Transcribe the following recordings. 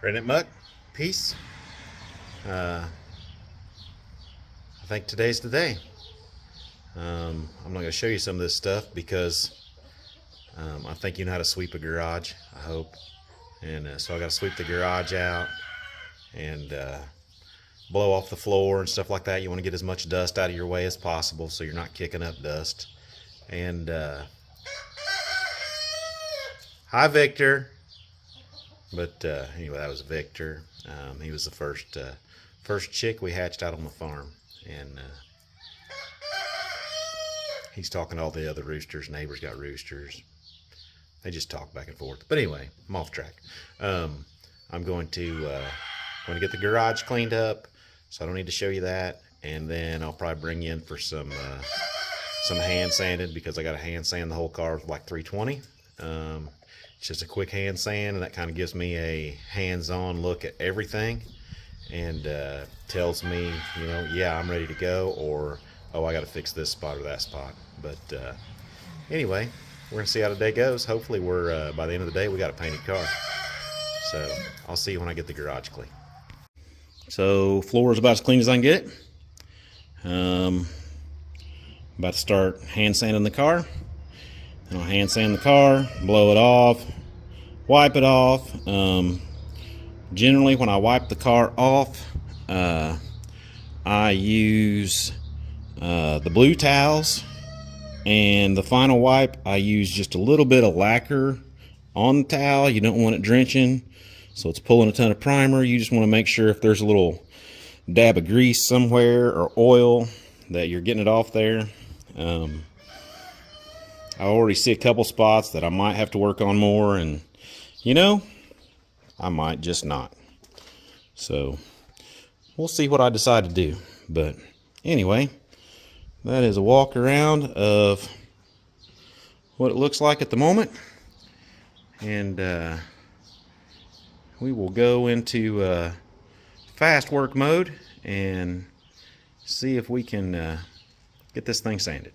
Redneck Muck, peace. I think today's the day. I'm not going to show you some of this stuff because I think you know how to sweep a garage, I hope. And so I got to sweep the garage out and blow off the floor and stuff like that. You want to get as much dust out of your way as possible so you're not kicking up dust. And hi, Victor. But anyway, that was Victor. He was the first chick we hatched out on the farm, and he's talking to all the other roosters. Neighbors got roosters. They just talk back and forth. But anyway, I'm off track. I'm going to get the garage cleaned up, so I don't need to show you that. And then I'll probably bring you in for some hand sanded because I got to hand sand the whole car with like 320. It's just a quick hand sand, and that kind of gives me a hands-on look at everything, and tells me, yeah, I'm ready to go, or oh, I got to fix this spot or that spot. But anyway, we're gonna see how the day goes. Hopefully, we're by the end of the day we got a painted car. So I'll see you when I get the garage clean. So floor is about as clean as I can get it. About to start hand sanding the car. And I'll hand sand the car, blow it off, wipe it off. Generally, when I wipe the car off, I use the blue towels, and the final wipe, I use just a little bit of lacquer on the towel. You don't want it drenching, so it's pulling a ton of primer. You just want to make sure if there's a little dab of grease somewhere or oil that you're getting it off there. I already see a couple spots that I might have to work on more, and I might just not. So we'll see what I decide to do. But anyway, that is a walk around of what it looks like at the moment. And we will go into fast work mode and see if we can get this thing sanded.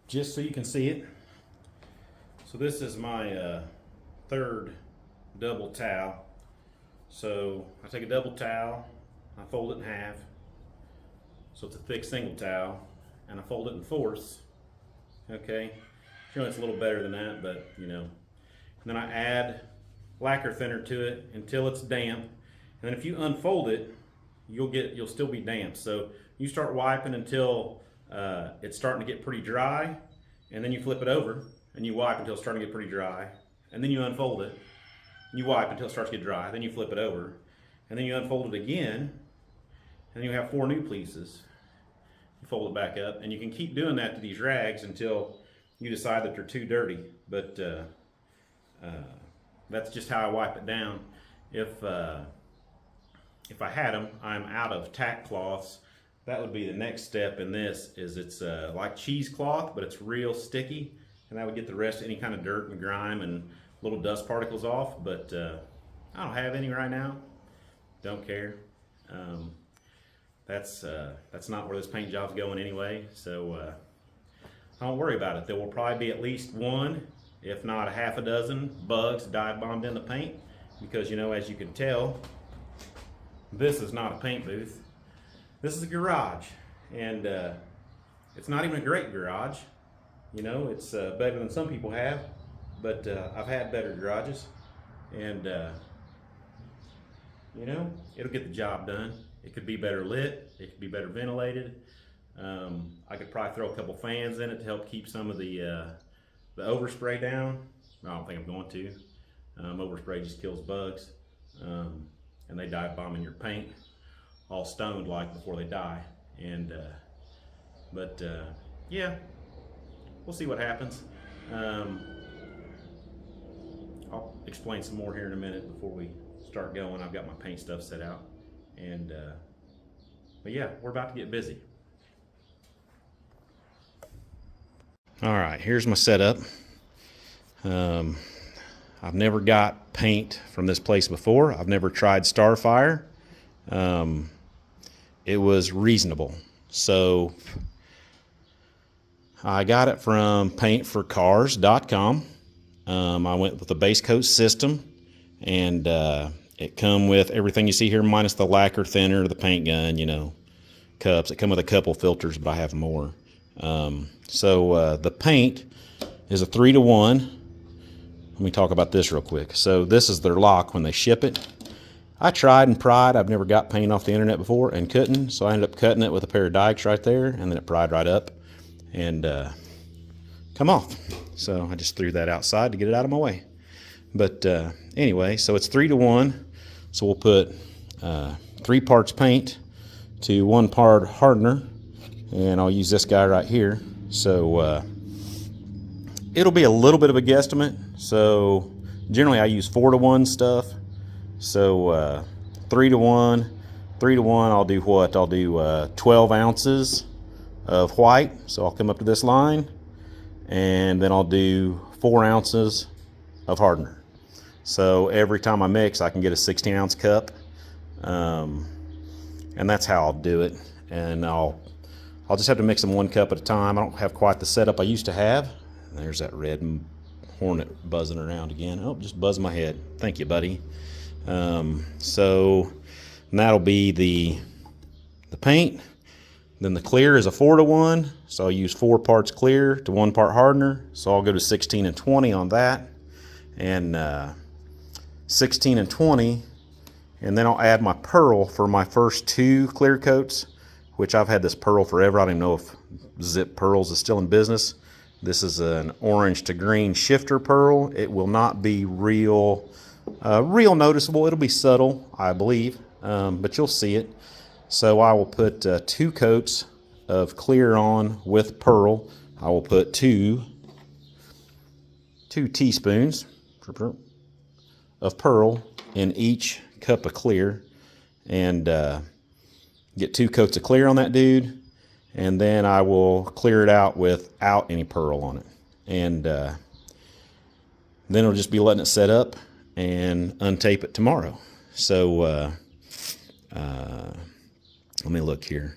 Just so you can see it. So this is my third double towel. So I take a double towel, I fold it in half, so it's a thick single towel, and I fold it in fourths. Okay, generally it's a little better than that, but and then I add lacquer thinner to it until it's damp, and then if you unfold it, you'll still be damp. So you start wiping until it's starting to get pretty dry, and then you flip it over and you wipe until it's starting to get pretty dry, and then you unfold it and you wipe until it starts to get dry, then you flip it over, and then you unfold it again, and then you have 4 new pieces. You fold it back up, and you can keep doing that to these rags until you decide that they're too dirty. But that's just how I wipe it down. If I had them, I'm out of tack cloths. That would be the next step in this. It's like cheesecloth, but it's real sticky, and that would get the rest of any kind of dirt and grime and little dust particles off. But I don't have any right now. Don't care. That's not where this paint job's going anyway, so don't worry about it. There will probably be at least one, if not a half a dozen, bugs dive bombed in the paint, because as you can tell, this is not a paint booth. This is a garage, and it's not even a great garage. It's better than some people have, but I've had better garages, and it'll get the job done. It could be better lit, it could be better ventilated, I could probably throw a couple fans in it to help keep some of the overspray down. I don't think I'm going to. Overspray just kills bugs, and they dive bombing your paint all stoned like before they die. And yeah, we'll see what happens. I'll explain some more here in a minute before we start going. I've got my paint stuff set out, and but yeah, we're about to get busy. All right, here's my setup. I've never got paint from this place before. I've never tried Starfire. It was reasonable. So I got it from paintforcars.com. I went with the base coat system, and it come with everything you see here minus the lacquer thinner, the paint gun, you know, cups. It come with a couple filters, but I have more. So the paint is a 3-to-1. Let me talk about this real quick. So this is their lock when they ship it. I tried and pried. I've never got paint off the internet before and couldn't, so I ended up cutting it with a pair of dikes right there, and then it pried right up and come off. So I just threw that outside to get it out of my way. But anyway, so it's 3-to-1. So we'll put 3 parts paint to 1 part hardener, and I'll use this guy right here. So it'll be a little bit of a guesstimate. So generally I use 4-to-1 stuff. So 3-to-1, 3-to-1, I'll do what? I'll do 12 ounces of white. So I'll come up to this line, and then I'll do 4 ounces of hardener. So every time I mix, I can get a 16-ounce cup. And that's how I'll do it. And I'll just have to mix them 1 cup at a time. I don't have quite the setup I used to have. There's that red hornet buzzing around again. Oh, just buzzed my head. Thank you, buddy. So that'll be the paint. Then the clear is a 4-to-1. So I'll use 4 parts clear to 1 part hardener. So I'll go to 16 and 20 on that. And 16 and 20. And then I'll add my pearl for my first 2 clear coats, which I've had this pearl forever. I don't even know if Zip Pearls is still in business. This is an orange to green shifter pearl. It will not be real noticeable. It'll be subtle, I believe, but you'll see it. So I will put 2 coats of clear on with pearl. I will put 2 teaspoons of pearl in each cup of clear, and get 2 coats of clear on that dude. And then I will clear it out without any pearl on it. And then it'll just be letting it set up and untape it tomorrow. So let me look here.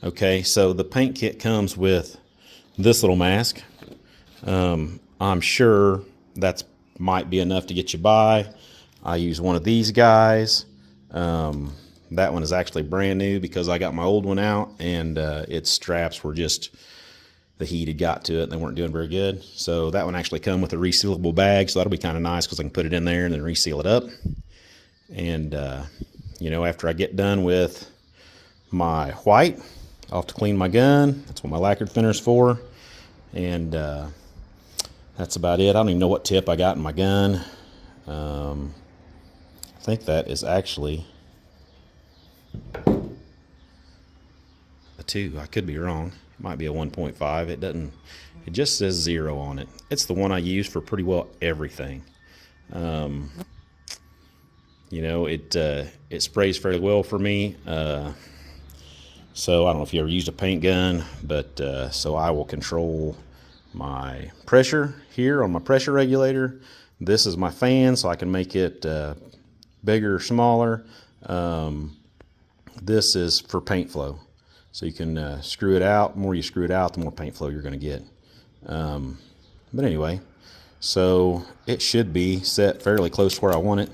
Okay, so the paint kit comes with this little mask. I'm sure that's might be enough to get you by. I use one of these guys. That one is actually brand new because I got my old one out, and its straps were just, the heat had got to it and they weren't doing very good. So that one actually come with a resealable bag, so that'll be kind of nice because I can put it in there and then reseal it up. And you know, after I get done with my white, I'll have to clean my gun. That's what my lacquer thinner is for. And that's about it. I don't even know what tip I got in my gun. I think that is actually a 2. I could be wrong. It might be a 1.5. It doesn't. It just says 0 on it. It's the one I use for pretty well everything. You know, it sprays fairly well for me. So I don't know if you ever used a paint gun, but so I will control my pressure here on my pressure regulator. This is my fan, so I can make it bigger or smaller. This is for paint flow. So you can screw it out. The more you screw it out, the more paint flow you're going to get. But anyway, so it should be set fairly close to where I want it.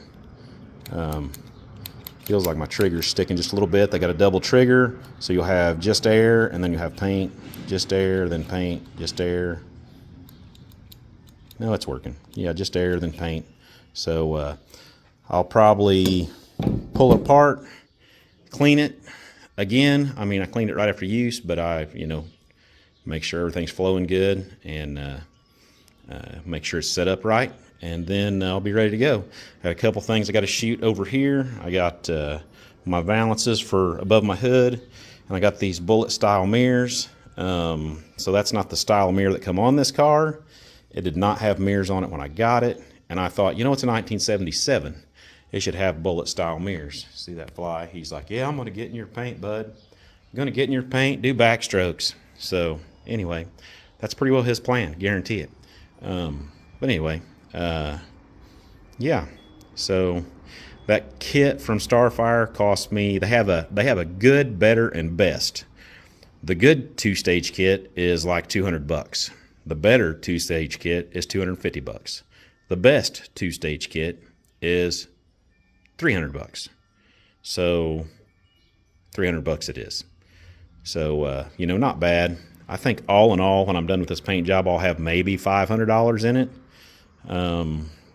Feels like my trigger's sticking just a little bit. They got a double trigger, so you'll have just air, and then you have paint, just air, then paint, just air. No, it's working. Yeah, just air, then paint. So I'll probably pull it apart, clean it, again, I mean, I cleaned it right after use, but I, make sure everything's flowing good and make sure it's set up right, and then I'll be ready to go. I got a couple things I got to shoot over here. I got my valances for above my hood, and I got these bullet style mirrors. So that's not the style mirror that come on this car. It did not have mirrors on it when I got it, and I thought, it's a 1977. It should have bullet style mirrors. See that fly? He's like, yeah, I'm going to get in your paint, bud. I'm going to get in your paint, do backstrokes. So anyway, that's pretty well his plan, guarantee it. But anyway, yeah. So that kit from Starfire cost me. They have a good, better, and best. The good 2-stage kit is like $200. The better 2-stage kit is $250. The best 2-stage kit is $300. So $300 it is. So not bad. I think all in all, when I'm done with this paint job, I'll have maybe $500 in it,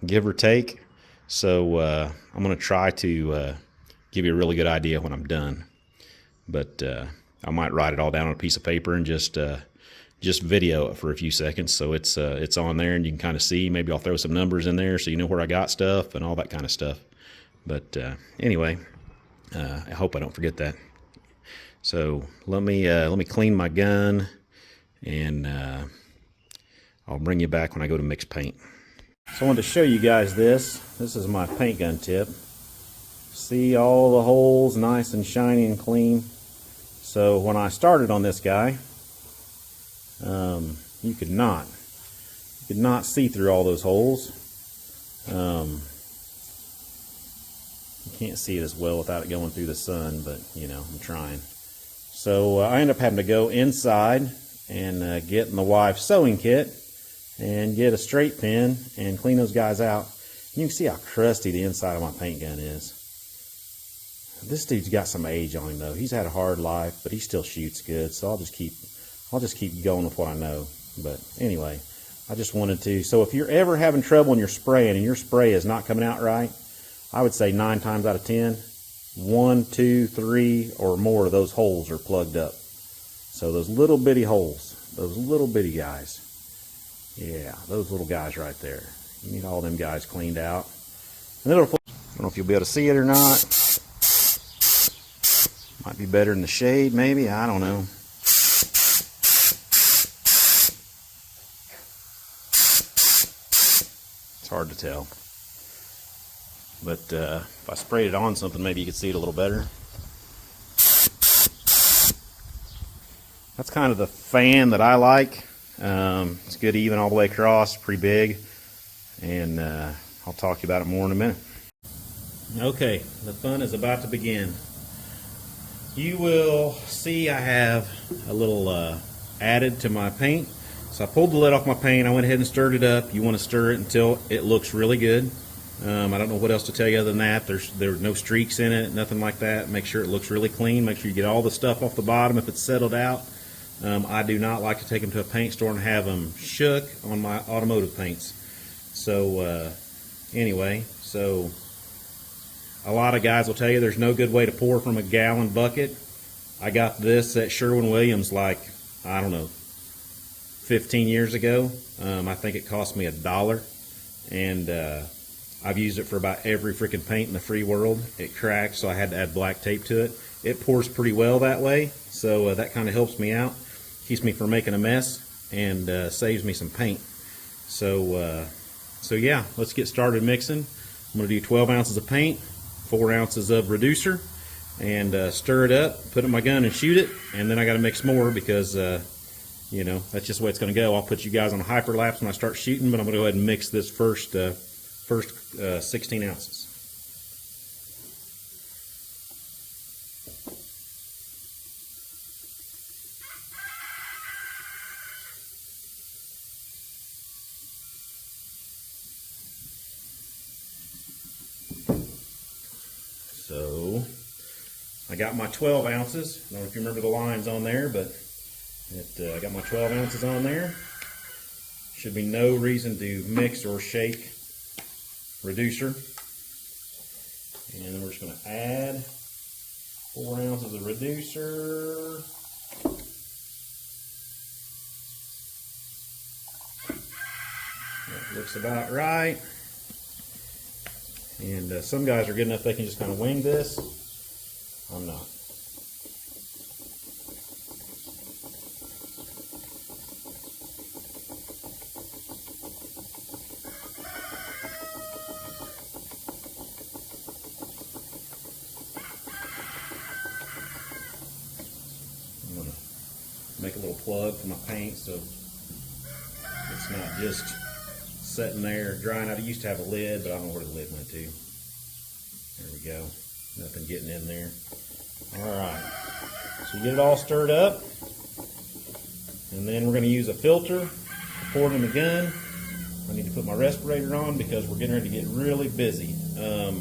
give or take. So I'm going to try to give you a really good idea when I'm done. But I might write it all down on a piece of paper and just video it for a few seconds, so it's on there and you can kind of see. Maybe I'll throw some numbers in there so you know where I got stuff and all that kind of stuff. But anyway, I hope I don't forget that. So let me clean my gun, and I'll bring you back when I go to mix paint. So I wanted to show you guys this. This is my paint gun tip. See all the holes nice and shiny and clean. So when I started on this guy, you could not see through all those holes. You can't see it as well without it going through the sun, but I'm trying. So I ended up having to go inside and get in the wife's sewing kit and get a straight pin and clean those guys out. You can see how crusty the inside of my paint gun is. This dude's got some age on him though. He's had a hard life, but he still shoots good. So I'll just keep going with what I know. But anyway, I just wanted to. So if you're ever having trouble in your spraying and your spray is not coming out right, I would say 9 times out of 10, 1, 2, 3, or more of those holes are plugged up. So those little bitty holes, those little bitty guys, yeah, those little guys right there. You need all them guys cleaned out. And I don't know if you'll be able to see it or not. Might be better in the shade, maybe. I don't know. It's hard to tell. But if I sprayed it on something, maybe you could see it a little better. That's kind of the fan that I like. It's good even all the way across, pretty big. And I'll talk to you about it more in a minute. Okay, the fun is about to begin. You will see I have a little added to my paint. So I pulled the lid off my paint. I went ahead and stirred it up. You want to stir it until it looks really good. I don't know what else to tell you other than that. There's no streaks in it, nothing like that. Make sure it looks really clean. Make sure you get all the stuff off the bottom if it's settled out. I do not like to take them to a paint store and have them shook on my automotive paints. So anyway, so a lot of guys will tell you there's no good way to pour from a gallon bucket. I got this at Sherwin-Williams like, I don't know, 15 years ago. I think it cost me $1, and I've used it for about every freaking paint in the free world. It cracked, so I had to add black tape to it. It pours pretty well that way, so that kind of helps me out. Keeps me from making a mess and saves me some paint. So yeah, let's get started mixing. I'm going to do 12 ounces of paint, 4 ounces of reducer, and stir it up, put it in my gun and shoot it. And then I got to mix more because that's just the way it's going to go. I'll put you guys on a hyperlapse when I start shooting, but I'm going to go ahead and mix this first 16 ounces. So I got my 12 ounces. I don't know if you remember the lines on there, but I got my 12 ounces on there. Should be no reason to mix or shake reducer. And then we're just going to add 4 ounces of reducer. That looks about right. And some guys are good enough they can just kind of wing this. I'm not. I'm going to make a little plug for my paint so it's not just sitting there drying out. I used to have a lid, but I don't know where the lid went to. There we go. Nothing getting in there. All right. So you get it all stirred up. And then we're going to use a filter to pour it in the gun. I need to put my respirator on because we're getting ready to get really busy. I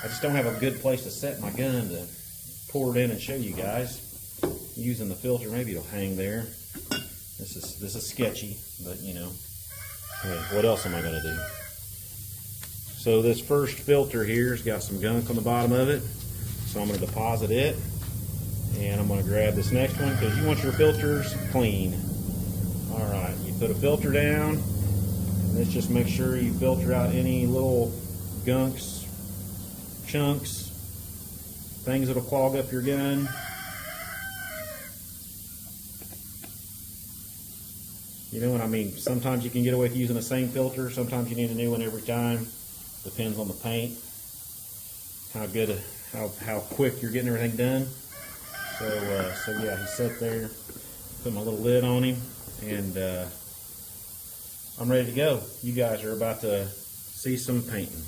just don't have a good place to set my gun to pour it in and show you guys. Using the filter, maybe it'll hang there. This is sketchy, but you know, hey, what else am I going to do? So this first filter here's got some gunk on the bottom of it, so I'm going to deposit it, and I'm going to grab this next one because you want your filters clean. All right, you put a filter down, and let's just make sure you filter out any little gunks, chunks, things that'll clog up your gun. You know what I mean? Sometimes you can get away with using the same filter. Sometimes you need a new one every time. Depends on the paint, how quick you're getting everything done. So yeah, he sat there, put my little lid on him, and I'm ready to go. You guys are about to see some painting.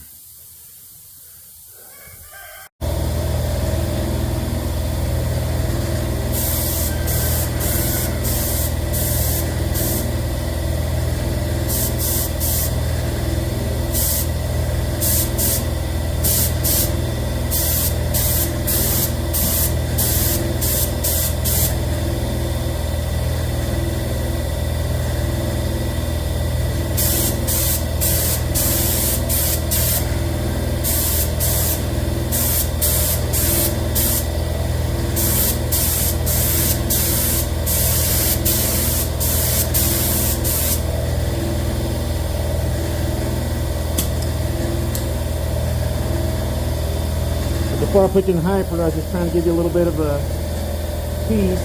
Before I put you in hyper, I was just trying to give you a little bit of a piece.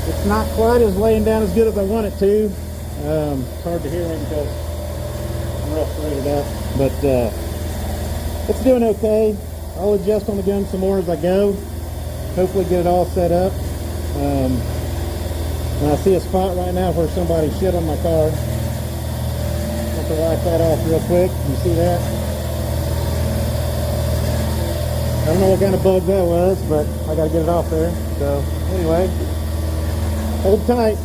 It's not quite as laying down as good as I want it to. It's hard to hear me because I'm real sprayed up, but it's doing okay. I'll adjust on the gun some more as I go. Hopefully get it all set up. And I see a spot right now where somebody shit on my car. I have to wipe that off real quick. You see that? I don't know what kind of bug that was, but I gotta get it off there. So anyway, hold tight.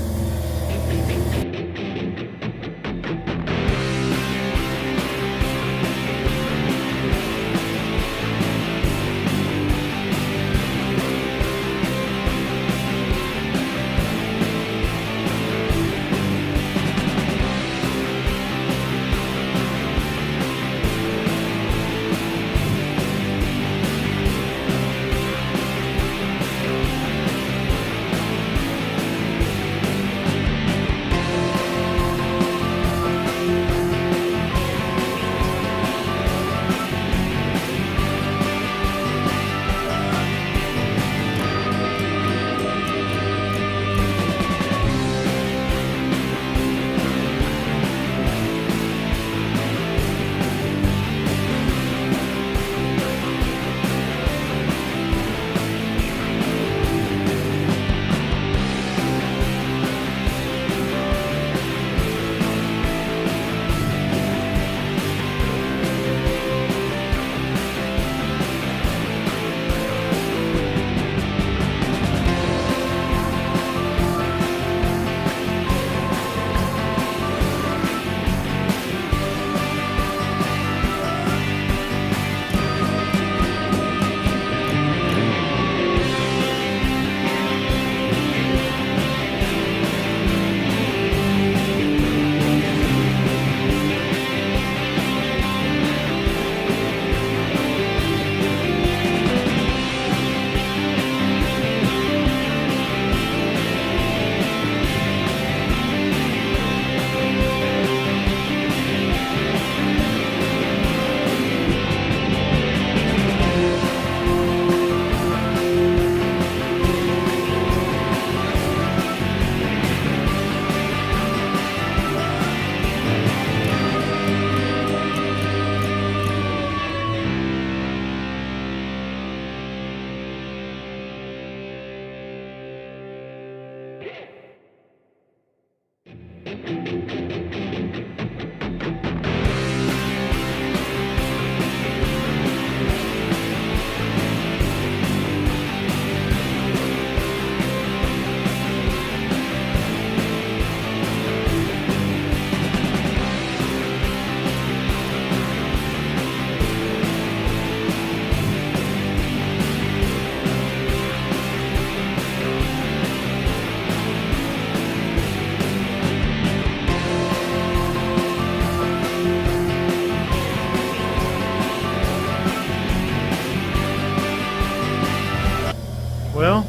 Well,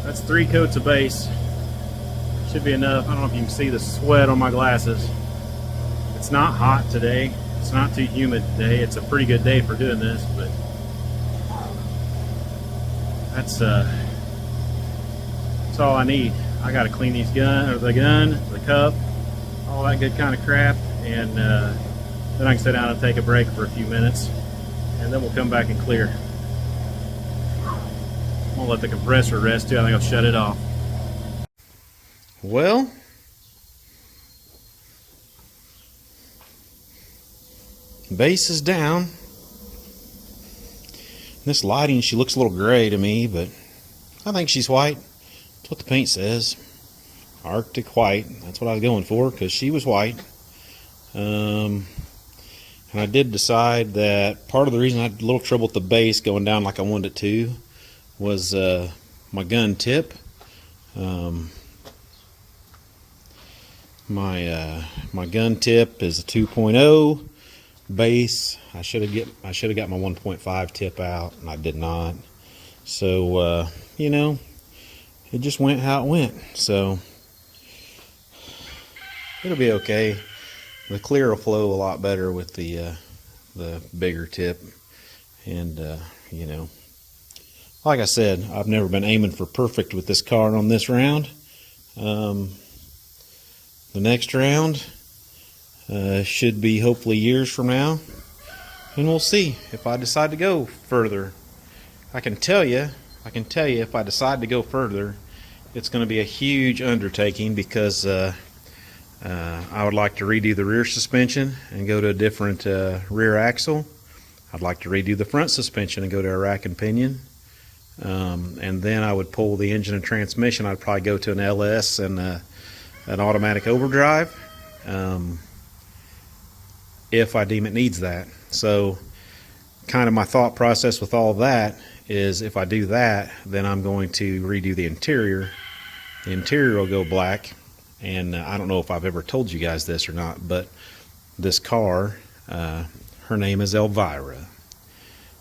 that's 3 coats of base. Should be enough. I don't know if you can see the sweat on my glasses. It's not hot today. It's not too humid today. It's a pretty good day for doing this, but that's all I need. I got to clean these the cup, all that good kind of crap, and then I can sit down and take a break for a few minutes, and then we'll come back and clear. I'm gonna let the compressor rest too. I think I'll shut it off. Well, base is down. This lighting, she looks a little gray to me, but I think she's white. That's what the paint says. Arctic white. That's what I was going for, because she was white. And I did decide that part of the reason I had a little trouble with the base going down like I wanted it to was my gun tip. My gun tip is a 2.0 base. I should have got my 1.5 tip out, and I did not. So you know, it just went how it went. So it'll be okay. The clear will flow a lot better with the bigger tip, and you know, like I said, I've never been aiming for perfect with this car on this round. The next round should be hopefully years from now, and we'll see if I decide to go further. I can tell you if I decide to go further, it's going to be a huge undertaking, because I would like to redo the rear suspension and go to a different rear axle. I'd like to redo the front suspension and go to a rack and pinion. And then I would pull the engine and transmission. I'd probably go to an LS and an automatic overdrive, if I deem it needs that. So kind of my thought process with all of that is, if I do that, then I'm going to redo the interior. The interior will go black, and I don't know if I've ever told you guys this or not, but this car, her name is Elvira.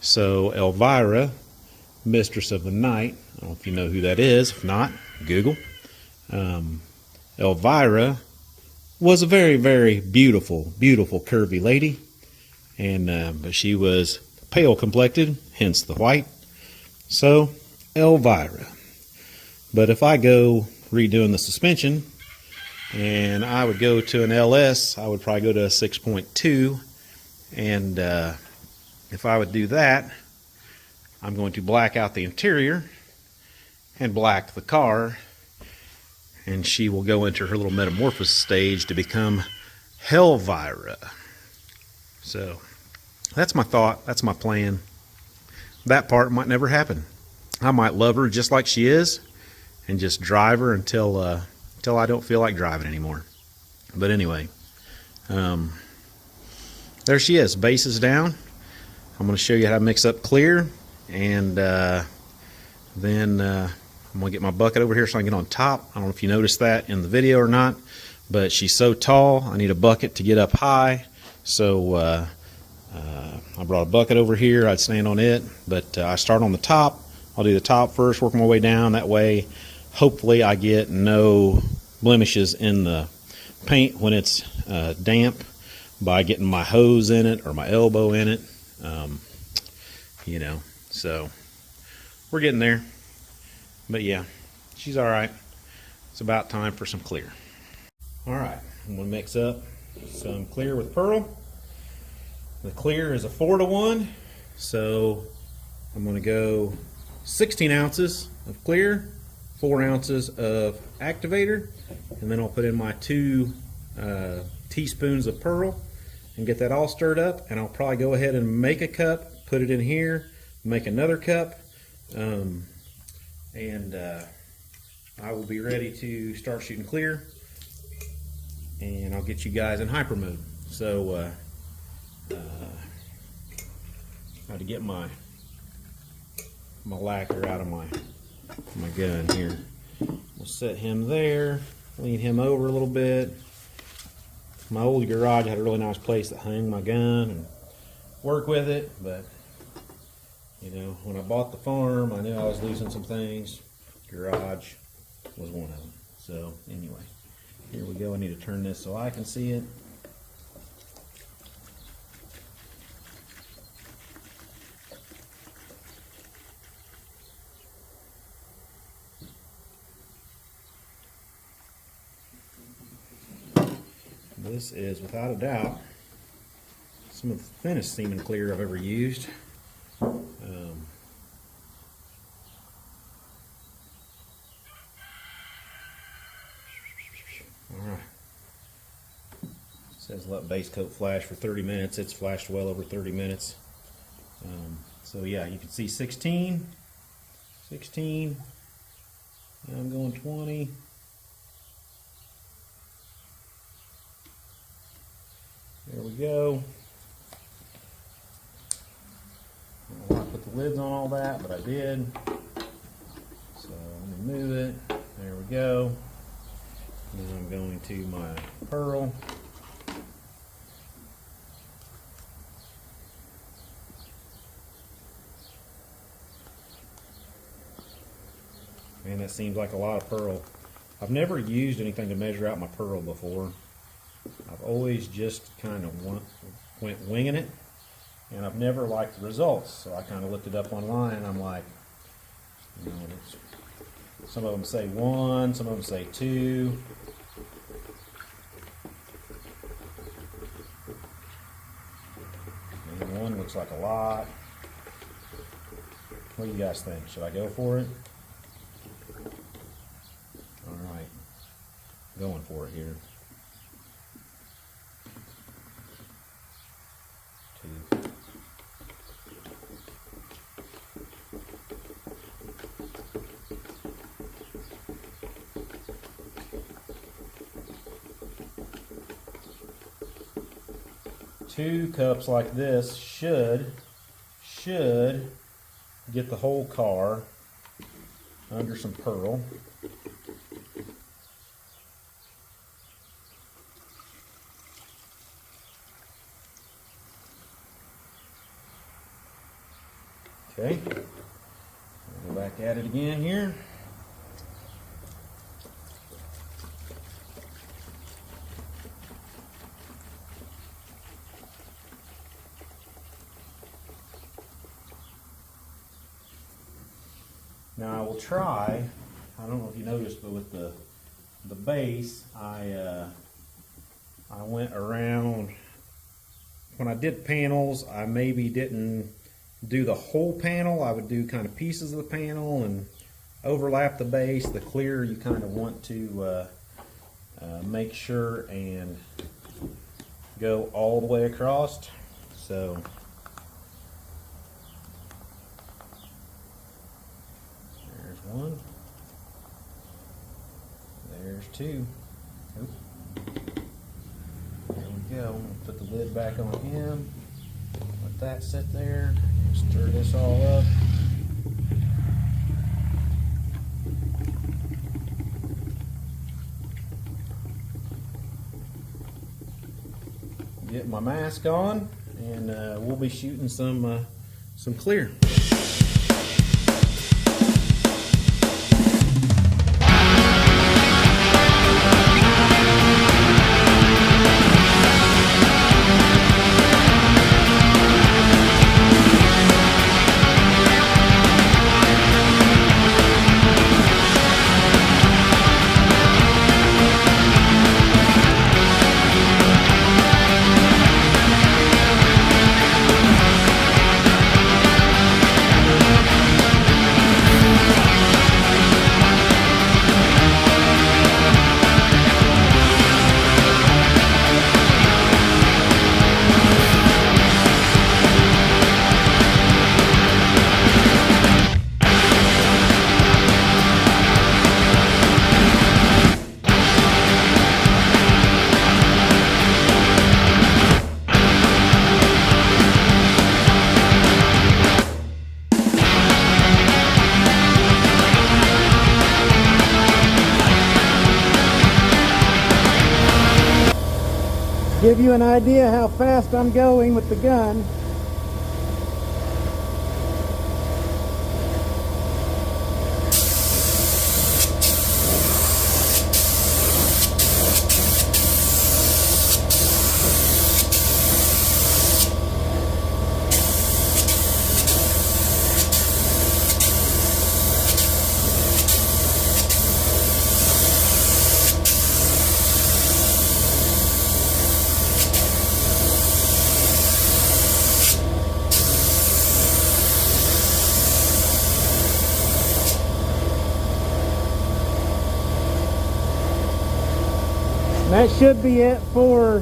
So Elvira, Mistress of the Night, I don't know if you know who that is. If not, Google. Elvira was a very, very beautiful, beautiful curvy lady, and but she was pale complected, hence the white. So Elvira. But if I go redoing the suspension, and I would go to an LS, I would probably go to a 6.2, and if I would do that, I'm going to black out the interior and black the car, and she will go into her little metamorphosis stage to become Helvira. So that's my thought, that's my plan. That part might never happen. I might love her just like she is and just drive her until I don't feel like driving anymore. But anyway, there she is. Base is down. I'm going to show you how to mix up clear, and then I'm going to get my bucket over here so I can get on top. I don't know if you noticed that in the video or not, but she's so tall, I need a bucket to get up high. So I brought a bucket over here. I'd stand on it, but I start on the top. I'll do the top first, work my way down. That way, hopefully I get no blemishes in the paint when it's damp by getting my hose in it or my elbow in it. You know, so we're getting there. But yeah, she's all right. It's about time for some clear. All right, I'm gonna mix up some clear with pearl. The clear is a 4-to-1, so I'm gonna go 16 ounces of clear, 4 ounces of activator, and then I'll put in my 2 teaspoons of pearl and get that all stirred up. And I'll probably go ahead and make a cup, put it in here, make another cup, and I will be ready to start shooting clear, and I'll get you guys in hyper mode. So I had to get my lacquer out of my gun here. We'll set him there, lean him over a little bit. My old garage had a really nice place to hang my gun and work with it, but you know, when I bought the farm, I knew I was losing some things. Garage was one of them. So anyway, here we go. I need to turn this so I can see it. This is, without a doubt, some of the thinnest semen clear I've ever used. Alright. It says let base coat flash for 30 minutes. It's flashed well over 30 minutes. So yeah, you can see 16. Now I'm going 20. There we go. I don't want to put the lids on all that, but I did. So let me move it. There we go. And then I'm going to my pearl. Man, that seems like a lot of pearl. I've never used anything to measure out my pearl before. I've always just kind of went winging it, and I've never liked the results. So I kind of looked it up online, and I'm like, you know, some of them say 1, some of them say 2. And 1 looks like a lot. What do you guys think? Should I go for it? All right, going for it here. 2 cups like this should get the whole car under some pearl. Okay, go back at it again here. Now I will try, I don't know if you noticed, but with the base, I went around, when I did panels, I maybe didn't do the whole panel. I would do kind of pieces of the panel and overlap the base. The clear you kind of want to make sure and go all the way across. So there's 1, there's 2. Oop. There we go. Put the lid back on him. Let that sit there. Stir this all up. Get my mask on, and we'll be shooting some clear. give you an idea how fast I'm going with the gun. That should be it for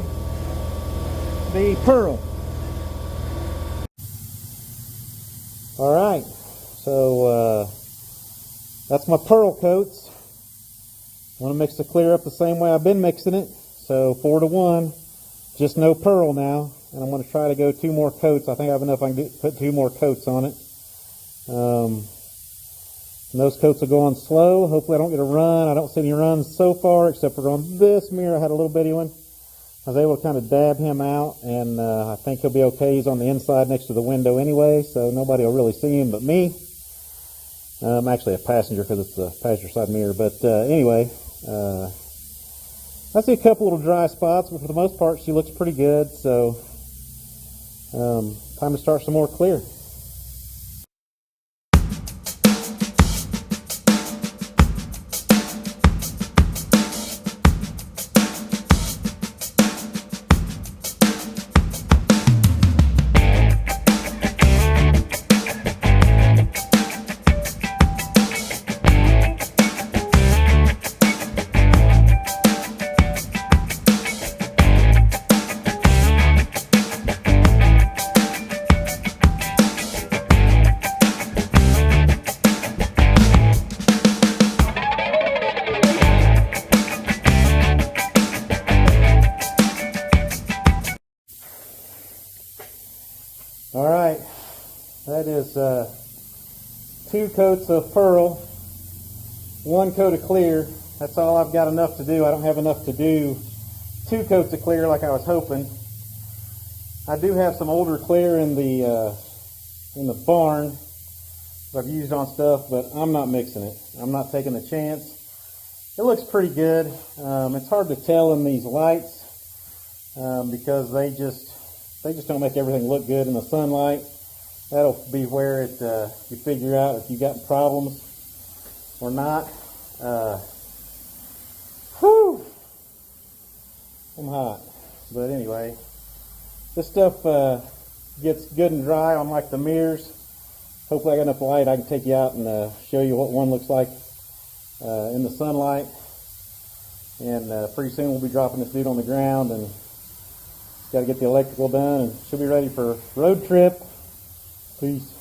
the pearl. All right, so that's my pearl coats. I want to mix the clear up the same way I've been mixing it. So 4-to-1, just no pearl now. And I'm going to try to go 2 more coats. I think I have enough. I can put 2 more coats on it. And those coats will go on slow. Hopefully I don't get a run. I don't see any runs so far, except for on this mirror I had a little bitty one. I was able to kind of dab him out, and I think he'll be okay. He's on the inside next to the window anyway, so nobody will really see him but me. I'm actually a passenger because it's the passenger side mirror, but anyway, I see a couple little dry spots, but for the most part she looks pretty good, so time to start some more clear. All right, that is 2 coats of pearl, 1 coat of clear. That's all I've got enough to do. I don't have enough to do 2 coats of clear like I was hoping. I do have some older clear in the barn that I've used on stuff, but I'm not mixing it. I'm not taking a chance. It looks pretty good. It's hard to tell in these lights because they just don't make everything look good in the sunlight. That'll be where you figure out if you got problems or not. Whew! I'm hot. But anyway, this stuff gets good and dry on like the mirrors. Hopefully I got enough light I can take you out and show you what one looks like in the sunlight. And pretty soon we'll be dropping this dude on the ground, and got to get the electrical done, and she'll be ready for road trip. Peace.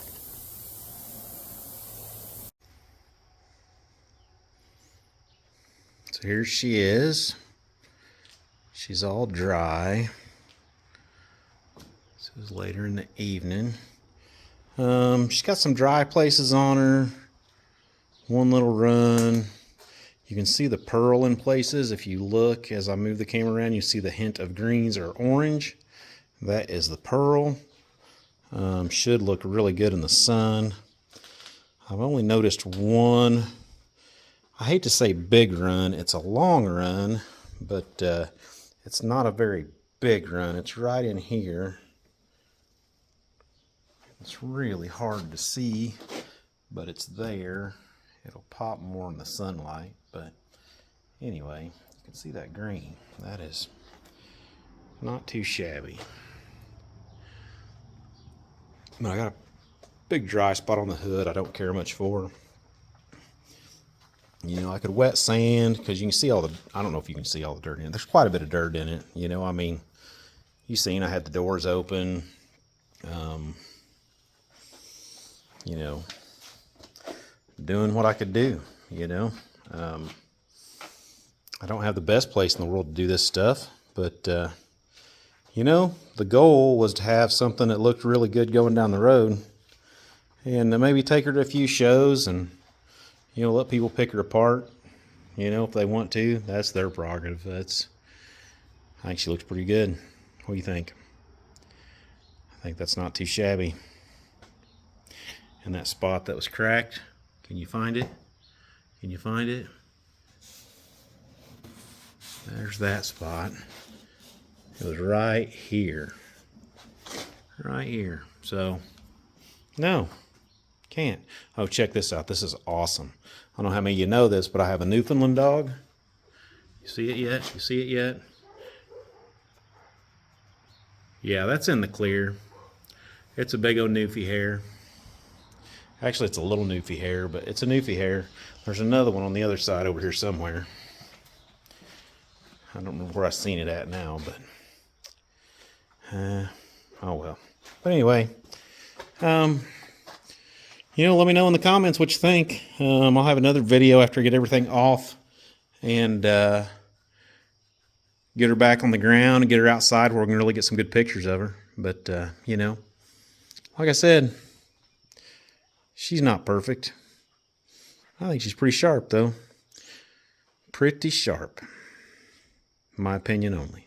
So here she is. She's all dry. This is later in the evening. She's got some dry places on her. One little run. You can see the pearl in places. If you look, as I move the camera around, you see the hint of greens or orange. That is the pearl. Should look really good in the sun. I've only noticed one, I hate to say big run. It's a long run, but it's not a very big run. It's right in here. It's really hard to see, but it's there. It'll pop more in the sunlight, but anyway, you can see that green. That is not too shabby. But I got a big dry spot on the hood I don't care much for. You know, I could wet sand because you can see all the, I don't know if you can see all the dirt in it. There's quite a bit of dirt in it. You know, I mean, you've seen I had the doors open. You know, doing what I could do, you know. I don't have the best place in the world to do this stuff, but, you know, the goal was to have something that looked really good going down the road, and maybe take her to a few shows and, you know, let people pick her apart, you know, if they want to. That's their prerogative. I think she looks pretty good. What do you think? I think that's not too shabby. And that spot that was cracked, can you find it? Can you find it? There's that spot. It was right here. Right here. So, no, can't. Oh, check this out. This is awesome. I don't know how many of you know this, but I have a Newfoundland dog. You see it yet? You see it yet? Yeah, that's in the clear. It's a big old Newfie hair. Actually, it's a little Newfie hair, but it's a Newfie hair. There's another one on the other side over here somewhere. I don't know where I've seen it at now, but oh well. But anyway, let me know in the comments what you think. I'll have another video after I get everything off and get her back on the ground and get her outside where we can really get some good pictures of her. But, like I said, she's not perfect. I think she's pretty sharp, though. Pretty sharp. My opinion only.